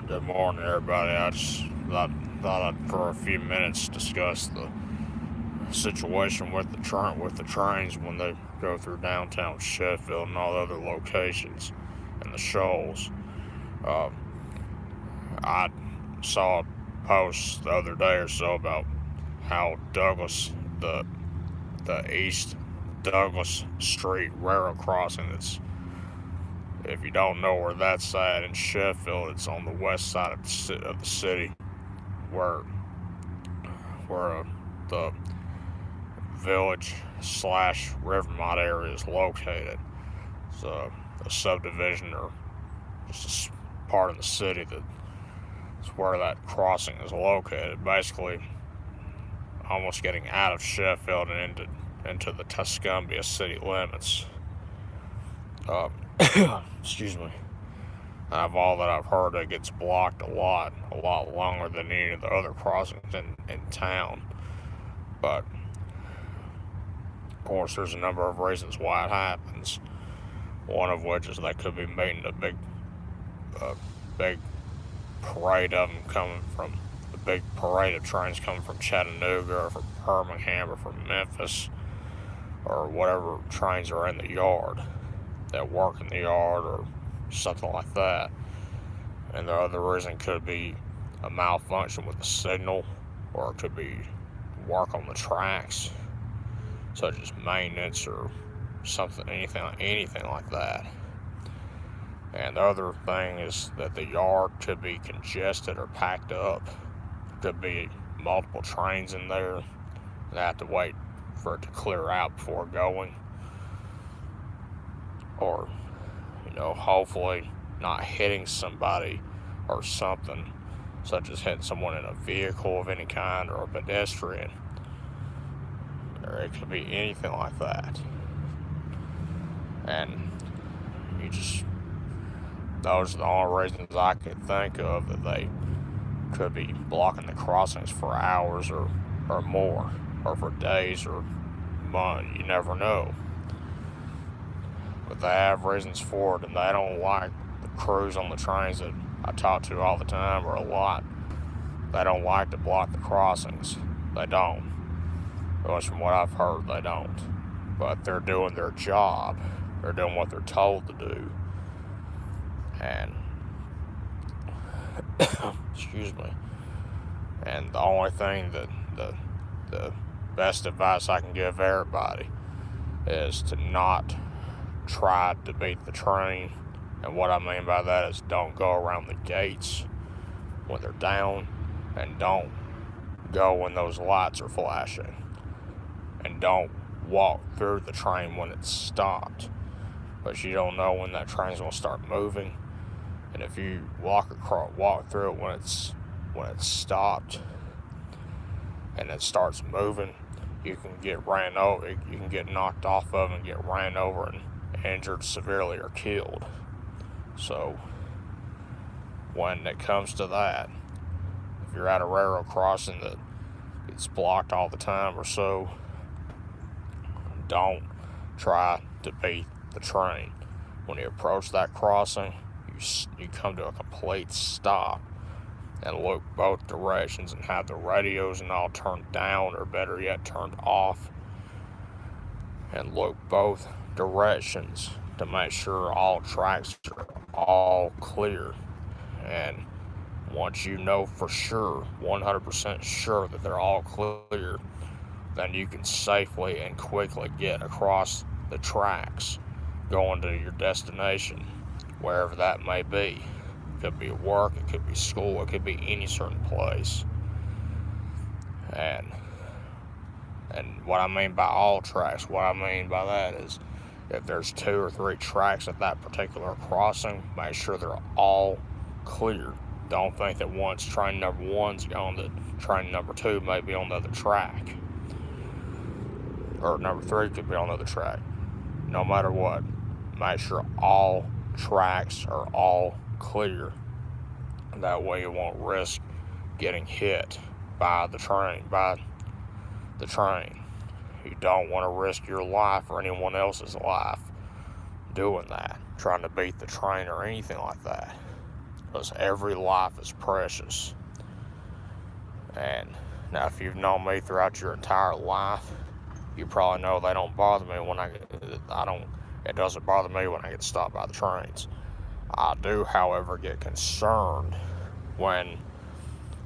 Good morning, everybody. I just thought I'd for a few minutes discuss the situation with the trains when they go through downtown Sheffield and all the other locations and the Shoals. Uh, I saw a post the other day or so about how the East Douglas Street railroad crossing. It's If you don't know where that's at in Sheffield, it's on the west side of the city where the village slash Rivermont area is located. It's a subdivision or just a part of the city that's where that crossing is located. Basically, almost getting out of Sheffield and into the Tuscumbia city limits. Uh, excuse me. Of all that I've heard, it gets blocked a lot longer than any of the other crossings in town. But of course, there's a number of reasons why it happens. One of which is they could be meeting big parade of them coming from the big parade of trains coming from Chattanooga or from Birmingham or from Memphis or whatever trains are in the yard that work in the yard or something like that. And the other reason could be a malfunction with the signal, or it could be work on the tracks, such as maintenance or something, anything like that. And the other thing is that the yard could be congested or packed up. Could be multiple trains in there. They have to wait for it to clear out before going. Or, hopefully not hitting somebody or something, such as hitting someone in a vehicle of any kind or a pedestrian. Or it could be anything like that. And those are the only reasons I could think of that they could be blocking the crossings for hours or more, or for days or months. You never know. But they have reasons for it, and they don't like the crews on the trains that I talk to all the time, or a lot. They don't like to block the crossings. They don't. At least from what I've heard, they don't. But they're doing their job. They're doing what they're told to do. And excuse me. And the only thing that the best advice I can give everybody is to not try to beat the train. And what I mean by that is don't go around the gates when they're down, and don't go when those lights are flashing, and don't walk through the train when it's stopped, but you don't know when that train's going to start moving. And if you walk through it when it's stopped and it starts moving, you can get ran over. You can get knocked off of and get ran over and injured severely or killed. So when it comes to that, if you're at a railroad crossing that it's blocked all the time or so, don't try to beat the train. When you approach that crossing, you come to a complete stop and look both directions and have the radios and all turned down, or better yet, turned off, and look both directions to make sure all tracks are all clear. And once you know for sure, 100% sure that they're all clear, then you can safely and quickly get across the tracks going to your destination, wherever that may be. It could be work, it could be school, it could be any certain place. And what I mean by all tracks, what I mean by that is if there's 2 or 3 tracks at that particular crossing, make sure they're all clear. Don't think that once train number 1's gone, that train number 2 may be on the other track, or number 3 could be on the other track. No matter what, make sure all tracks are all clear. That way you won't risk getting hit by the train. You don't want to risk your life or anyone else's life doing that, trying to beat the train or anything like that. because every life is precious. And now, if you've known me throughout your entire life, you probably know they don't bother me when it doesn't bother me when I get stopped by the trains. I do, however, get concerned when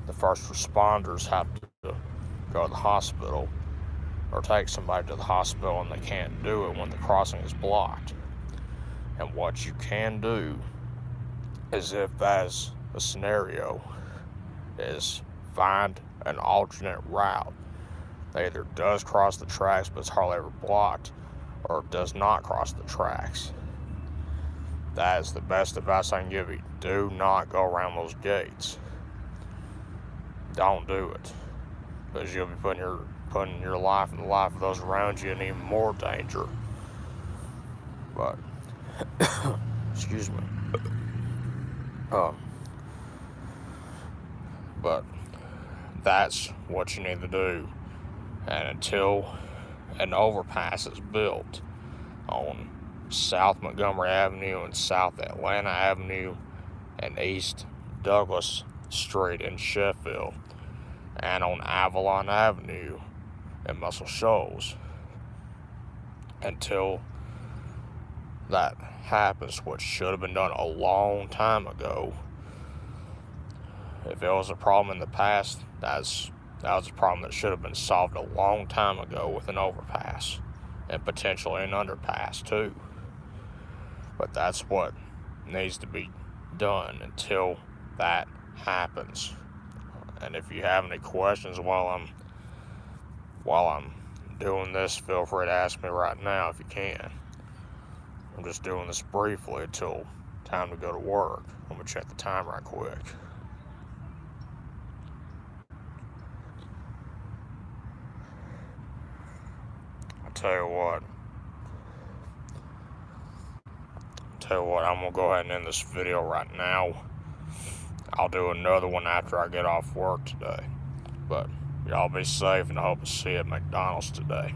the first responders have to go to the hospital or take somebody to the hospital and they can't do it when the crossing is blocked. And what you can do is, if that's a scenario, is find an alternate route that either does cross the tracks but it's hardly ever blocked, or does not cross the tracks. That is the best advice I can give you. Do not go around those gates. Don't do it, because you'll be putting your life and the life of those around you in even more danger. But excuse me. But that's what you need to do. And until an overpass is built on South Montgomery Avenue and South Atlanta Avenue and East Douglas Street in Sheffield, and on Avalon Avenue in Muscle Shoals, until that happens, which should have been done a long time ago. If it was a problem in the past, that was a problem that should have been solved a long time ago with an overpass and potentially an underpass too. But that's what needs to be done until that happens. And if you have any questions while I'm doing this, feel free to ask me right now if you can. I'm just doing this briefly until time to go to work. I'm gonna check the time right quick. Tell you what, I'm gonna go ahead and end this video right now. I'll do another one after I get off work today. But y'all be safe, and I hope to see you at McDonald's today.